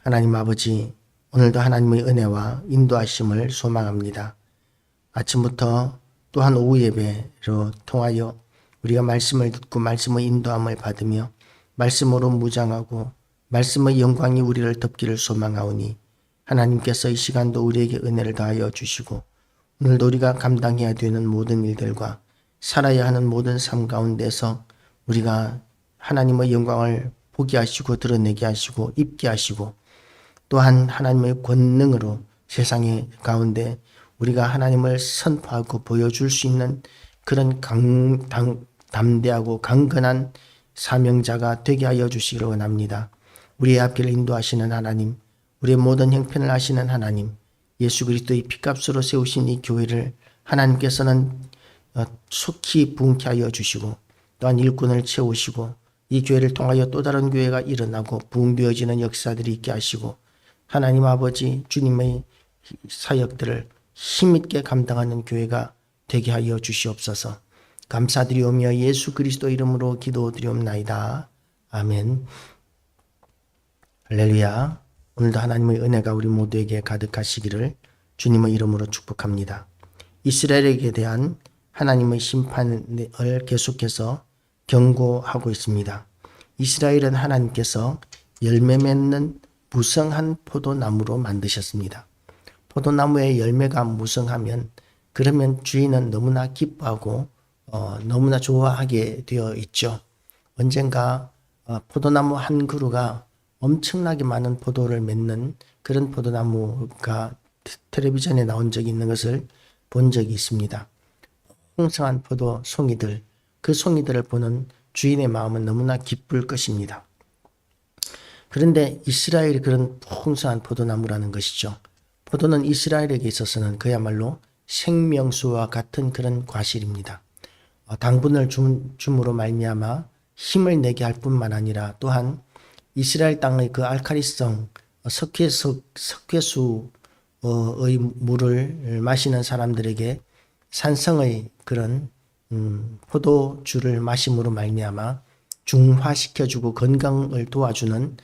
하나님 아버지, 오늘도 하나님의 은혜와 인도하심을 소망합니다. 아침부터 또한 오후 예배로 통하여 우리가 말씀을 듣고 말씀의 인도함을 받으며 말씀으로 무장하고 말씀의 영광이 우리를 덮기를 소망하오니 하나님께서 이 시간도 우리에게 은혜를 더하여 주시고 오늘도 우리가 감당해야 되는 모든 일들과 살아야 하는 모든 삶 가운데서 우리가 하나님의 영광을 보게 하시고 드러내게 하시고 입게 하시고 또한 하나님의 권능으로 세상의 가운데 우리가 하나님을 선포하고 보여줄 수 있는 그런 담대하고 강건한 사명자가 되게 하여 주시기를 원합니다. 우리의 앞길을 인도하시는 하나님, 우리의 모든 형편을 아시는 하나님, 예수 그리스도의 피값으로 세우신 이 교회를 하나님께서는 속히 부흥케 하여 주시고 또한 일꾼을 채우시고 이 교회를 통하여 또 다른 교회가 일어나고 부흥되어지는 역사들이 있게 하시고 하나님 아버지 주님의 사역들을 힘있게 감당하는 교회가 되게 하여 주시옵소서. 감사드리오며 예수 그리스도 이름으로 기도드리옵나이다. 아멘. 할렐루야. 오늘도 하나님의 은혜가 우리 모두에게 가득하시기를 주님의 이름으로 축복합니다. 이스라엘에게 대한 하나님의 심판을 계속해서 경고하고 있습니다. 이스라엘은 하나님께서 열매 맺는 무성한 포도나무로 만드셨습니다. 포도나무의 열매가 무성하면 그러면 주인은 너무나 기뻐하고 너무나 좋아하게 되어 있죠. 언젠가 포도나무 한 그루가 엄청나게 많은 포도를 맺는 그런 포도나무가 텔레비전에 나온 적이 있는 것을 본 적이 있습니다. 풍성한 포도 송이들, 그 송이들을 보는 주인의 마음은 너무나 기쁠 것입니다. 그런데 이스라엘이 그런 풍성한 포도나무라는 것이죠. 포도는 이스라엘에게 있어서는 그야말로 생명수와 같은 그런 과실입니다. 당분을 줌으로 말미암아 힘을 내게 할 뿐만 아니라 또한 이스라엘 땅의 그 알칼리성 석회수의 물을 마시는 사람들에게 산성의 그런 포도주를 마심으로 말미암아 중화시켜주고 건강을 도와주는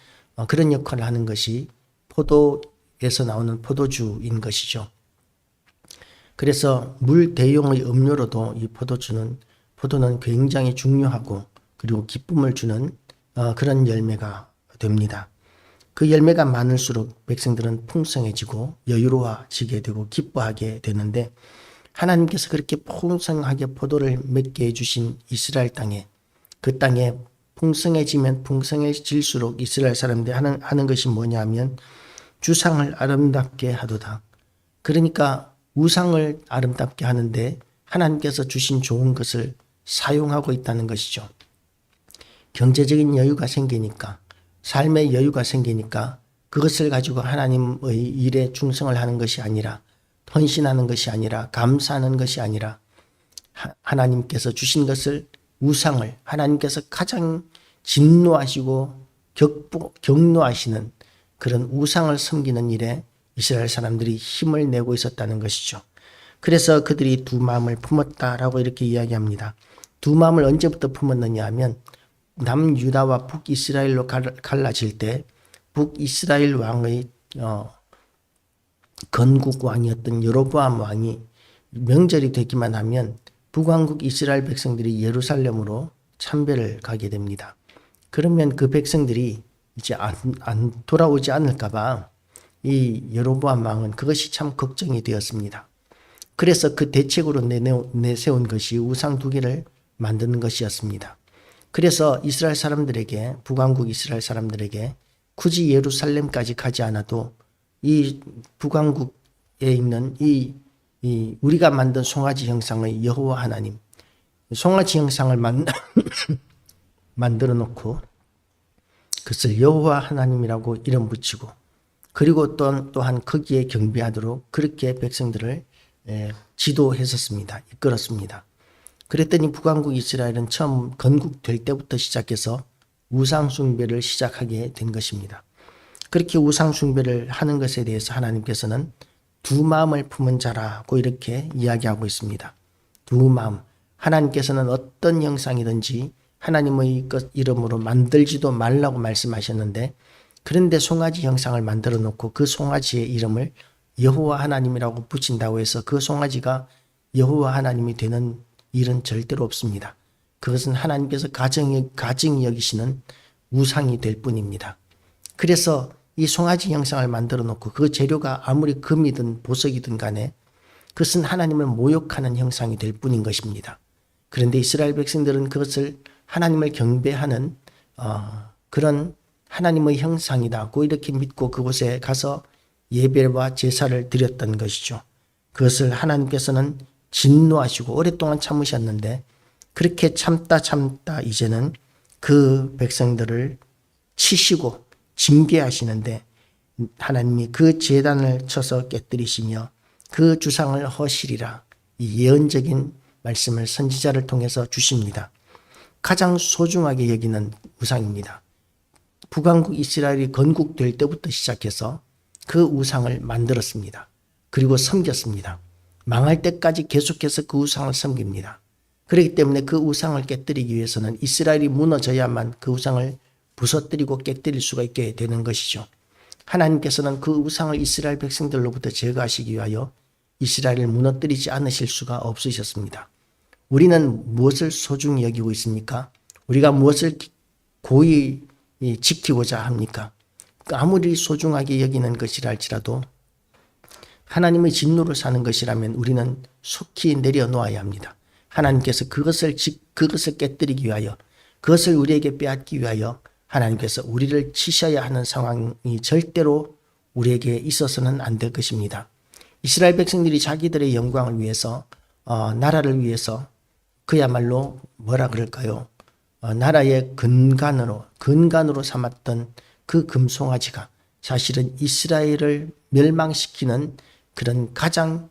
그런 역할을 하는 것이 포도에서 나오는 포도주인 것이죠. 그래서 물 대용의 음료로도 이 포도는 굉장히 중요하고 그리고 기쁨을 주는 그런 열매가 됩니다. 그 열매가 많을수록 백성들은 풍성해지고 여유로워지게 되고 기뻐하게 되는데 하나님께서 그렇게 풍성하게 포도를 맺게 해주신 이스라엘 땅에 그 땅에 풍성해지면 풍성해질수록 이스라엘 사람들이 하는 것이 뭐냐 하면 주상을 아름답게 하도다. 그러니까 우상을 아름답게 하는데 하나님께서 주신 좋은 것을 사용하고 있다는 것이죠. 경제적인 여유가 생기니까 삶의 여유가 생기니까 그것을 가지고 하나님의 일에 충성을 하는 것이 아니라 헌신하는 것이 아니라 감사하는 것이 아니라 하나님께서 주신 것을 우상을 하나님께서 가장 진노하시고 격노하시는 그런 우상을 섬기는 일에 이스라엘 사람들이 힘을 내고 있었다는 것이죠. 그래서 그들이 두 마음을 품었다라고 이렇게 이야기합니다. 두 마음을 언제부터 품었느냐 하면 남유다와 북이스라엘로 갈라질 때 북이스라엘 왕의 건국 왕이었던 여로보암 왕이 명절이 되기만 하면 북왕국 이스라엘 백성들이 예루살렘으로 참배를 가게 됩니다. 그러면 그 백성들이 이제 안 돌아오지 않을까봐 이 여로보암 왕은 그것이 참 걱정이 되었습니다. 그래서 그 대책으로 내세운 것이 우상 두 개를 만드는 것이었습니다. 그래서 이스라엘 사람들에게 북왕국 이스라엘 사람들에게 굳이 예루살렘까지 가지 않아도 이 북왕국에 있는 이 우리가 만든 송아지 형상의 여호와 하나님, 송아지 형상을 만들어 놓고 그것을 여호와 하나님이라고 이름 붙이고 그리고 또한 거기에 경배하도록 그렇게 백성들을 지도했었습니다. 이끌었습니다. 그랬더니 북왕국 이스라엘은 처음 건국될 때부터 시작해서 우상 숭배를 시작하게 된 것입니다. 그렇게 우상 숭배를 하는 것에 대해서 하나님께서는 두 마음을 품은 자라고 이렇게 이야기하고 있습니다. 두 마음. 하나님께서는 어떤 형상이든지 하나님의 것 이름으로 만들지도 말라고 말씀하셨는데 그런데 송아지 형상을 만들어 놓고 그 송아지의 이름을 여호와 하나님이라고 붙인다고 해서 그 송아지가 여호와 하나님이 되는 일은 절대로 없습니다. 그것은 하나님께서 가증히 여기시는 우상이 될 뿐입니다. 그래서 이 송아지 형상을 만들어 놓고 그 재료가 아무리 금이든 보석이든 간에 그것은 하나님을 모욕하는 형상이 될 뿐인 것입니다. 그런데 이스라엘 백성들은 그것을 하나님을 경배하는 그런 하나님의 형상이다고 이렇게 믿고 그곳에 가서 예배와 제사를 드렸던 것이죠. 그것을 하나님께서는 진노하시고 오랫동안 참으셨는데 그렇게 참다 이제는 그 백성들을 치시고 징계하시는데 하나님이 그 제단을 쳐서 깨뜨리시며 그 주상을 허시리라 이 예언적인 말씀을 선지자를 통해서 주십니다. 가장 소중하게 여기는 우상입니다. 북왕국 이스라엘이 건국될 때부터 시작해서 그 우상을 만들었습니다. 그리고 섬겼습니다. 망할 때까지 계속해서 그 우상을 섬깁니다. 그렇기 때문에 그 우상을 깨뜨리기 위해서는 이스라엘이 무너져야만 그 우상을 부서뜨리고 깨뜨릴 수가 있게 되는 것이죠. 하나님께서는 그 우상을 이스라엘 백성들로부터 제거하시기 위하여 이스라엘을 무너뜨리지 않으실 수가 없으셨습니다. 우리는 무엇을 소중히 여기고 있습니까? 우리가 무엇을 고이 지키고자 합니까? 아무리 소중하게 여기는 것이라 할지라도 하나님의 진노를 사는 것이라면 우리는 속히 내려놓아야 합니다. 하나님께서 그것을 깨뜨리기 위하여 그것을 우리에게 빼앗기 위하여 하나님께서 우리를 치셔야 하는 상황이 절대로 우리에게 있어서는 안 될 것입니다. 이스라엘 백성들이 자기들의 영광을 위해서 나라를 위해서 그야말로 뭐라 그럴까요? 나라의 근간으로 삼았던 그 금송아지가 사실은 이스라엘을 멸망시키는 그런 가장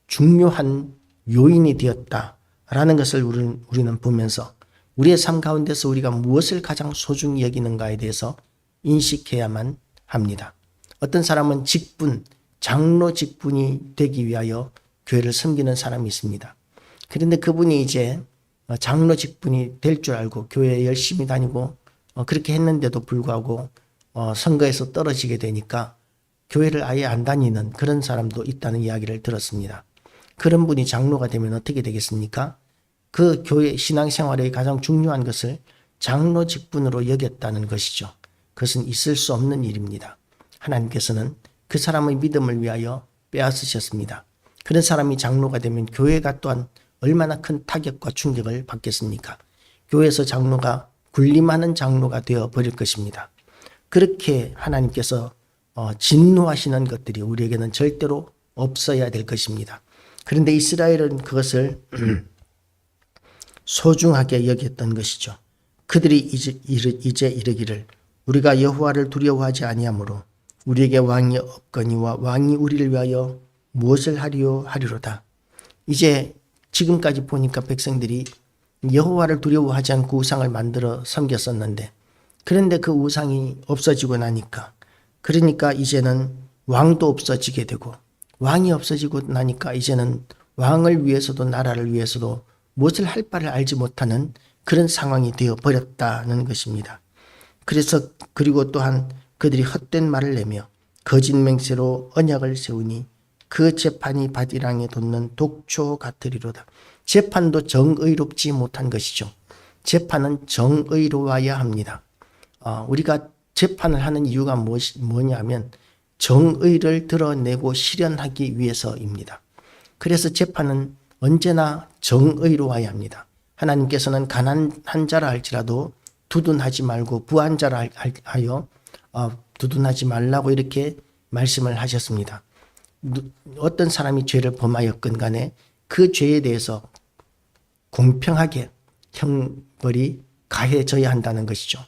중요한 요인이 되었다라는 것을 우리는 보면서 우리의 삶 가운데서 우리가 무엇을 가장 소중히 여기는가에 대해서 인식해야만 합니다. 어떤 사람은 장로 직분이 되기 위하여 교회를 섬기는 사람이 있습니다. 그런데 그분이 이제 장로 직분이 될 줄 알고 교회에 열심히 다니고 그렇게 했는데도 불구하고 선거에서 떨어지게 되니까 교회를 아예 안 다니는 그런 사람도 있다는 이야기를 들었습니다. 그런 분이 장로가 되면 어떻게 되겠습니까? 그 교회 신앙생활의 가장 중요한 것을 장로 직분으로 여겼다는 것이죠. 그것은 있을 수 없는 일입니다. 하나님께서는 그 사람의 믿음을 위하여 빼앗으셨습니다. 그런 사람이 장로가 되면 교회가 또한 얼마나 큰 타격과 충격을 받겠습니까? 교회에서 장로가 군림하는 장로가 되어 버릴 것입니다. 그렇게 하나님께서 진노하시는 것들이 우리에게는 절대로 없어야 될 것입니다. 그런데 이스라엘은 그것을 소중하게 여겼던 것이죠. 그들이 이제 이르기를 우리가 여호와를 두려워하지 아니하므로 우리에게 왕이 없거니와 왕이 우리를 위하여 무엇을 하리로다. 이제 지금까지 보니까 백성들이 여호와를 두려워하지 않고 우상을 만들어 섬겼었는데 그런데 그 우상이 없어지고 나니까 그러니까 이제는 왕도 없어지게 되고 왕이 없어지고 나니까 이제는 왕을 위해서도 나라를 위해서도 무엇을 할 바를 알지 못하는 그런 상황이 되어 버렸다는 것입니다. 그리고 또한 그들이 헛된 말을 내며 거짓 맹세로 언약을 세우니 그 재판이 바디랑에 돋는 독초 같으리로다. 재판도 정의롭지 못한 것이죠. 재판은 정의로워야 합니다. 우리가 재판을 하는 이유가 뭐냐면 정의를 드러내고 실현하기 위해서입니다. 그래서 재판은 언제나 정의로워야 합니다. 하나님께서는 가난한 자라 할지라도 두둔하지 말고 부한 자라 하여 두둔하지 말라고 이렇게 말씀을 하셨습니다. 어떤 사람이 죄를 범하였건 간에 그 죄에 대해서 공평하게 형벌이 가해져야 한다는 것이죠.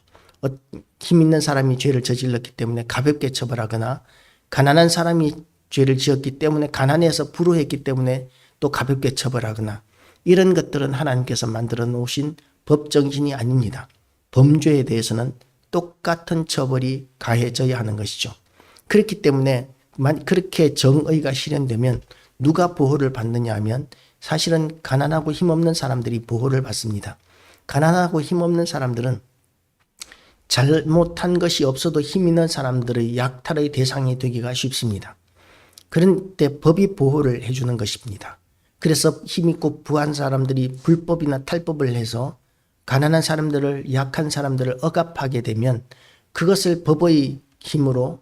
힘 있는 사람이 죄를 저질렀기 때문에 가볍게 처벌하거나 가난한 사람이 죄를 지었기 때문에 가난해서 불효했기 때문에 또 가볍게 처벌하거나 이런 것들은 하나님께서 만들어 놓으신 법 정신이 아닙니다. 범죄에 대해서는 똑같은 처벌이 가해져야 하는 것이죠. 그렇기 때문에 그렇게 정의가 실현되면 누가 보호를 받느냐 하면 사실은 가난하고 힘없는 사람들이 보호를 받습니다. 가난하고 힘없는 사람들은 잘못한 것이 없어도 힘 있는 사람들의 약탈의 대상이 되기가 쉽습니다. 그런데 법이 보호를 해주는 것입니다. 그래서 힘있고 부한 사람들이 불법이나 탈법을 해서 가난한 사람들을, 약한 사람들을 억압하게 되면 그것을 법의 힘으로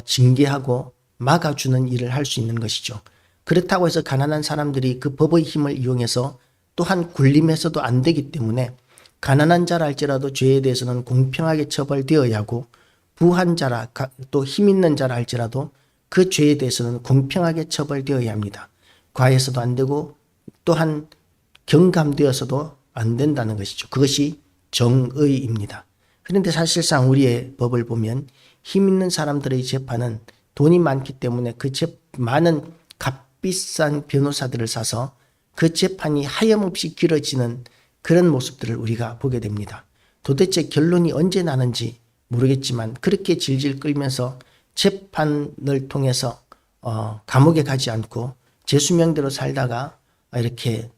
징계하고 막아주는 일을 할 수 있는 것이죠. 그렇다고 해서 가난한 사람들이 그 법의 힘을 이용해서 또한 굴림해서도 안 되기 때문에 가난한 자라 할지라도 죄에 대해서는 공평하게 처벌되어야 하고, 부한 자라 또 힘 있는 자라 할지라도 그 죄에 대해서는 공평하게 처벌되어야 합니다. 과해서도 안 되고 또한 경감되어서도 안 된다는 것이죠. 그것이 정의입니다. 그런데 사실상 우리의 법을 보면 힘 있는 사람들의 재판은 돈이 많기 때문에 그 많은 값비싼 변호사들을 사서 그 재판이 하염없이 길어지는 그런 모습들을 우리가 보게 됩니다. 도대체 결론이 언제 나는지 모르겠지만 그렇게 질질 끌면서 재판을 통해서 감옥에 가지 않고 제 수명대로 살다가 이렇게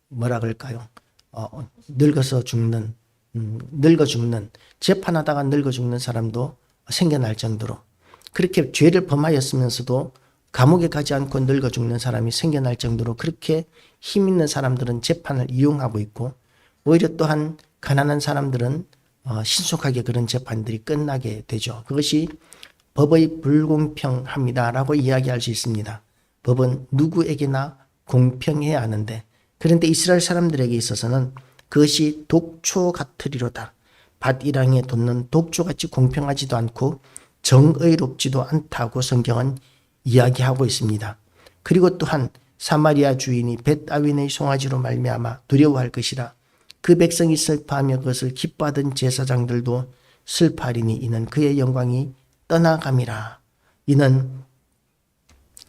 뭐라 그럴까요? 늙어 죽는 재판하다가 늙어 죽는 사람도 생겨날 정도로, 그렇게 죄를 범하였으면서도 감옥에 가지 않고 늙어 죽는 사람이 생겨날 정도로 그렇게 힘 있는 사람들은 재판을 이용하고 있고, 오히려 또한 가난한 사람들은 신속하게 그런 재판들이 끝나게 되죠. 그것이 법의 불공평합니다라고 이야기할 수 있습니다. 법은 누구에게나 공평해야 하는데, 그런데 이스라엘 사람들에게 있어서는 그것이 독초 같으리로다. 밭이랑에 돋는 독초같이 공평하지도 않고 정의롭지도 않다고 성경은 이야기하고 있습니다. 그리고 또한 사마리아 주인이 벳아웬의 송아지로 말미암아 두려워할 것이라. 그 백성이 슬퍼하며 그것을 기뻐하던 제사장들도 슬퍼하리니 이는 그의 영광이 떠나감이라. 이는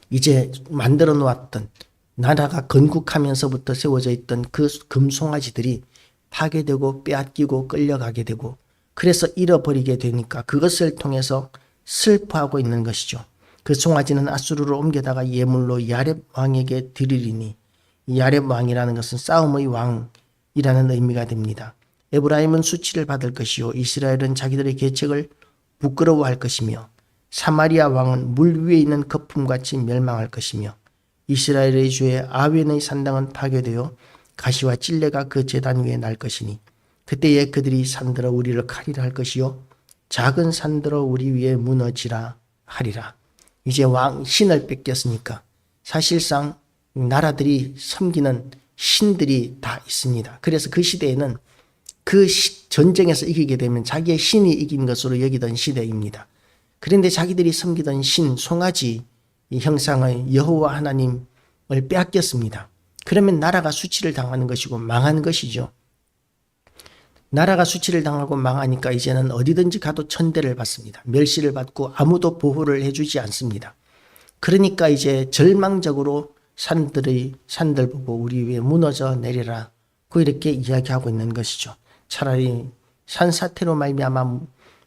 이제 만들어 놓았던, 나라가 건국하면서부터 세워져 있던 그 금송아지들이 파괴되고 빼앗기고 끌려가게 되고, 그래서 잃어버리게 되니까 그것을 통해서 슬퍼하고 있는 것이죠. 그 송아지는 아수르로 옮겨다가 예물로 야렙 왕에게 드리리니, 이 야렙 왕이라는 것은 싸움의 왕이라는 의미가 됩니다. 에브라임은 수치를 받을 것이요 이스라엘은 자기들의 계책을 부끄러워할 것이며, 사마리아 왕은 물 위에 있는 거품같이 멸망할 것이며, 이스라엘의 주의 아웬의 산당은 파괴되어 가시와 찔레가 그 제단 위에 날 것이니, 그때에 그들이 산들어 우리를 칼이라 할 것이요 작은 산들어 우리 위에 무너지라 하리라. 이제 신을 뺏겼으니까 사실상 나라들이 섬기는 신들이 다 있습니다. 그래서 그 시대에는 그 전쟁에서 이기게 되면 자기의 신이 이긴 것으로 여기던 시대입니다. 그런데 자기들이 섬기던 신, 송아지 형상의 여호와 하나님을 빼앗겼습니다. 그러면 나라가 수치를 당하는 것이고 망한 것이죠. 나라가 수치를 당하고 망하니까 이제는 어디든지 가도 천대를 받습니다. 멸시를 받고 아무도 보호를 해주지 않습니다. 그러니까 이제 절망적으로 산들 보고 우리 위에 무너져 내리라, 이렇게 이야기하고 있는 것이죠. 차라리 산사태로 말미암아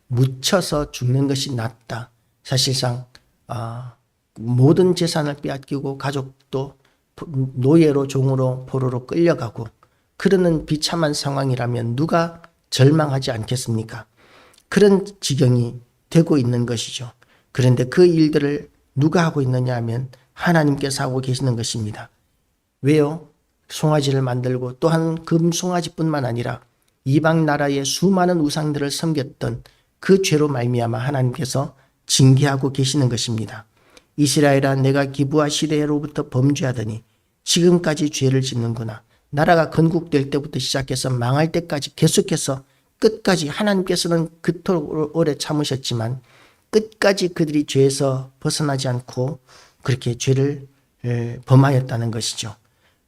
묻혀서 죽는 것이 낫다. 사실상 모든 재산을 빼앗기고 가족도 노예로 종으로 포로로 끌려가고 그러는 비참한 상황이라면 누가 절망하지 않겠습니까? 그런 지경이 되고 있는 것이죠. 그런데 그 일들을 누가 하고 있느냐 하면 하나님께서 하고 계시는 것입니다. 왜요? 송아지를 만들고 또한 금송아지뿐만 아니라 이방 나라의 수많은 우상들을 섬겼던 그 죄로 말미암아 하나님께서 징계하고 계시는 것입니다. 이스라엘아, 내가 기브아 시대로부터 범죄하더니 지금까지 죄를 짓는구나. 나라가 건국될 때부터 시작해서 망할 때까지 계속해서 끝까지, 하나님께서는 그토록 오래 참으셨지만 끝까지 그들이 죄에서 벗어나지 않고 그렇게 죄를 범하였다는 것이죠.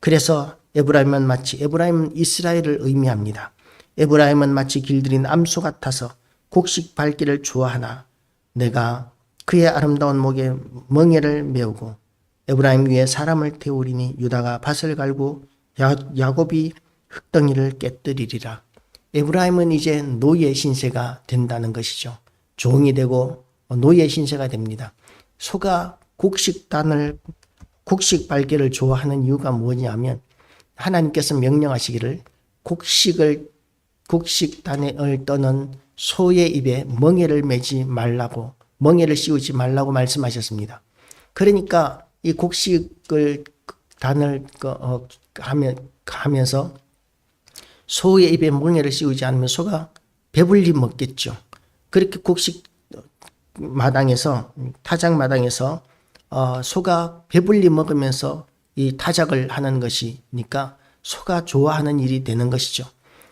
그래서 에브라임은 이스라엘을 의미합니다. 에브라임은 마치 길들인 암소 같아서 곡식 밟기를 좋아하나 내가 그의 아름다운 목에 멍에를 메우고 에브라임 위에 사람을 태우리니 유다가 밭을 갈고 야곱이 흙덩이를 깨뜨리리라. 에브라임은 이제 노예 신세가 된다는 것이죠. 종이 되고 노예 신세가 됩니다. 소가 곡식 발개를 좋아하는 이유가 뭐냐면 하나님께서 명령하시기를 곡식을 곡식단을 떠는 소의 입에 멍에를 매지 말라고, 멍에를 씌우지 말라고 말씀하셨습니다. 그러니까 이 곡식을 단을 하면서 소의 입에 멍에를 씌우지 않으면 소가 배불리 먹겠죠. 그렇게 곡식 마당에서, 타작 마당에서 소가 배불리 먹으면서 이 타작을 하는 것이니까 소가 좋아하는 일이 되는 것이죠.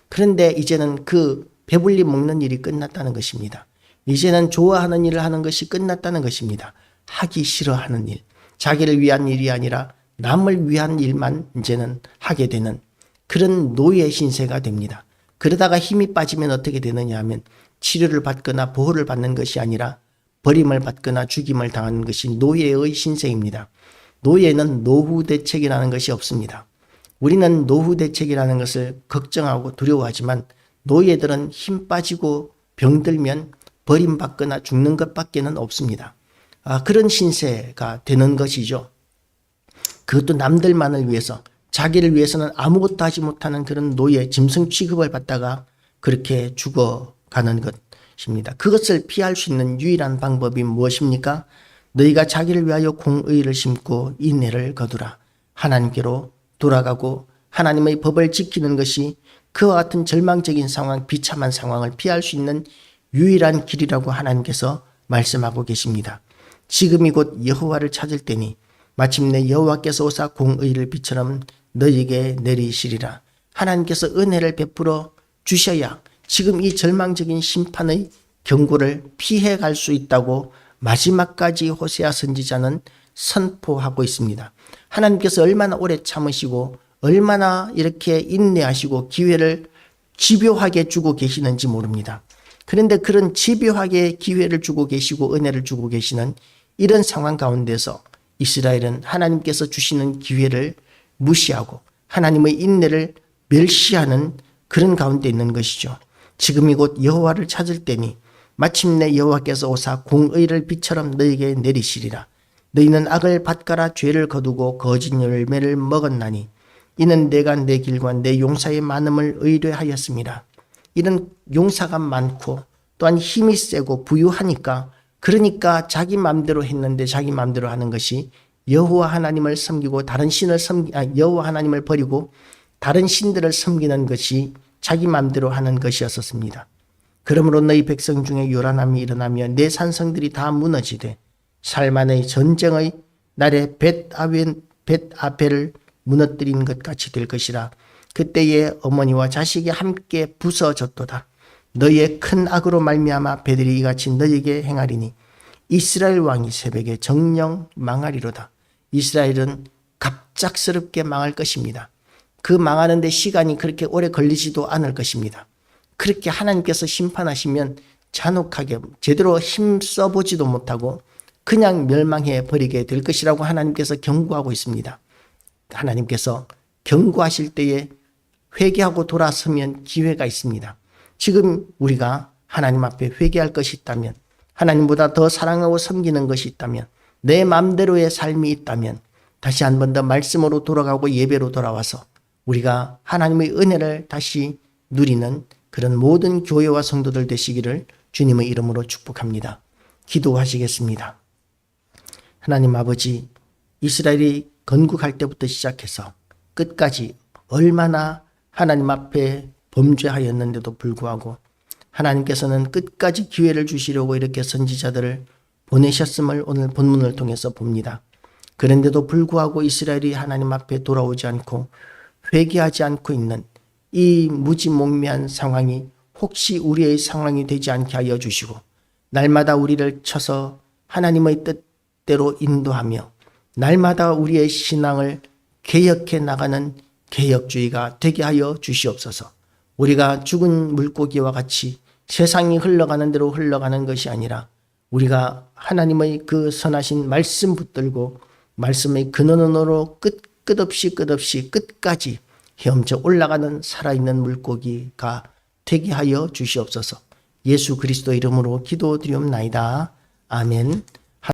그런데 이제는 그 배불리 먹는 일이 끝났다는 것입니다. 이제는 좋아하는 일을 하는 것이 끝났다는 것입니다. 하기 싫어하는 일, 자기를 위한 일이 아니라 남을 위한 일만 이제는 하게 되는 그런 노예 신세가 됩니다. 그러다가 힘이 빠지면 어떻게 되느냐 하면 치료를 받거나 보호를 받는 것이 아니라 버림을 받거나 죽임을 당하는 것이 노예의 신세입니다. 노예는 노후 대책이라는 것이 없습니다. 우리는 노후 대책이라는 것을 걱정하고 두려워하지만 노예들은 힘 빠지고 병들면 버림받거나 죽는 것밖에는 없습니다. 그런 신세가 되는 것이죠. 그것도 남들만을 위해서, 자기를 위해서는 아무것도 하지 못하는 그런 노예, 짐승 취급을 받다가 그렇게 죽어가는 것입니다. 그것을 피할 수 있는 유일한 방법이 무엇입니까? 너희가 자기를 위하여 공의를 심고 인내를 거두라. 하나님께로 돌아가고 하나님의 법을 지키는 것이 그와 같은 절망적인 상황, 비참한 상황을 피할 수 있는 유일한 길이라고 하나님께서 말씀하고 계십니다. 지금이 곧 여호와를 찾을 때니 마침내 여호와께서 오사 공의를 비처럼 너희에게 내리시리라. 하나님께서 은혜를 베풀어 주셔야 지금 이 절망적인 심판의 경고를 피해 갈 수 있다고 마지막까지 호세아 선지자는 선포하고 있습니다. 하나님께서 얼마나 오래 참으시고 얼마나 이렇게 인내하시고 기회를 집요하게 주고 계시는지 모릅니다. 그런데 그런 집요하게 기회를 주고 계시고 은혜를 주고 계시는 이런 상황 가운데서 이스라엘은 하나님께서 주시는 기회를 무시하고 하나님의 인내를 멸시하는 그런 가운데 있는 것이죠. 지금이 곧 여호와를 찾을 때니 마침내 여호와께서 오사 공의를 비처럼 너희에게 내리시리라. 너희는 악을 밭가라 죄를 거두고 거짓 열매를 먹었나니 이는 내가 내 길과 내 용사의 많음을 의뢰하였습니다. 이런 용사가 많고 또한 힘이 세고 부유하니까, 그러니까 자기 마음대로 했는데 자기 마음대로 하는 것이 여호와 하나님을 섬기고 다른 신을 여호와 하나님을 버리고 다른 신들을 섬기는 것이 자기 마음대로 하는 것이었습니다. 그러므로 너희 백성 중에 요란함이 일어나며 내 산성들이 다 무너지되 살만의 전쟁의 날에 벳아벨을 무너뜨린 것 같이 될 것이라. 그때에 어머니와 자식이 함께 부서졌도다. 너희의 큰 악으로 말미암아 배들이 이같이 너희에게 행하리니 이스라엘 왕이 새벽에 정령 망하리로다. 이스라엘은 갑작스럽게 망할 것입니다. 그 망하는데 시간이 그렇게 오래 걸리지도 않을 것입니다. 그렇게 하나님께서 심판하시면 잔혹하게 제대로 힘 써보지도 못하고 그냥 멸망해 버리게 될 것이라고 하나님께서 경고하고 있습니다. 하나님께서 경고하실 때에 회개하고 돌아서면 기회가 있습니다. 지금 우리가 하나님 앞에 회개할 것이 있다면, 하나님보다 더 사랑하고 섬기는 것이 있다면, 내 마음대로의 삶이 있다면 다시 한 번 더 말씀으로 돌아가고 예배로 돌아와서 우리가 하나님의 은혜를 다시 누리는 그런 모든 교회와 성도들 되시기를 주님의 이름으로 축복합니다. 기도하시겠습니다. 하나님 아버지, 이스라엘이 건국할 때부터 시작해서 끝까지 얼마나 하나님 앞에 범죄하였는데도 불구하고 하나님께서는 끝까지 기회를 주시려고 이렇게 선지자들을 보내셨음을 오늘 본문을 통해서 봅니다. 그런데도 불구하고 이스라엘이 하나님 앞에 돌아오지 않고 회개하지 않고 있는 이 무지몽매한 상황이 혹시 우리의 상황이 되지 않게 하여 주시고 날마다 우리를 쳐서 하나님의 뜻대로 인도하며 날마다 우리의 신앙을 개혁해 나가는 개혁주의가 되게 하여 주시옵소서. 우리가 죽은 물고기와 같이 세상이 흘러가는 대로 흘러가는 것이 아니라 우리가 하나님의 그 선하신 말씀 붙들고 말씀의 근원으로 끝없이 끝까지 헤엄쳐 올라가는 살아있는 물고기가 되게 하여 주시옵소서. 예수 그리스도 이름으로 기도드리옵나이다. 아멘.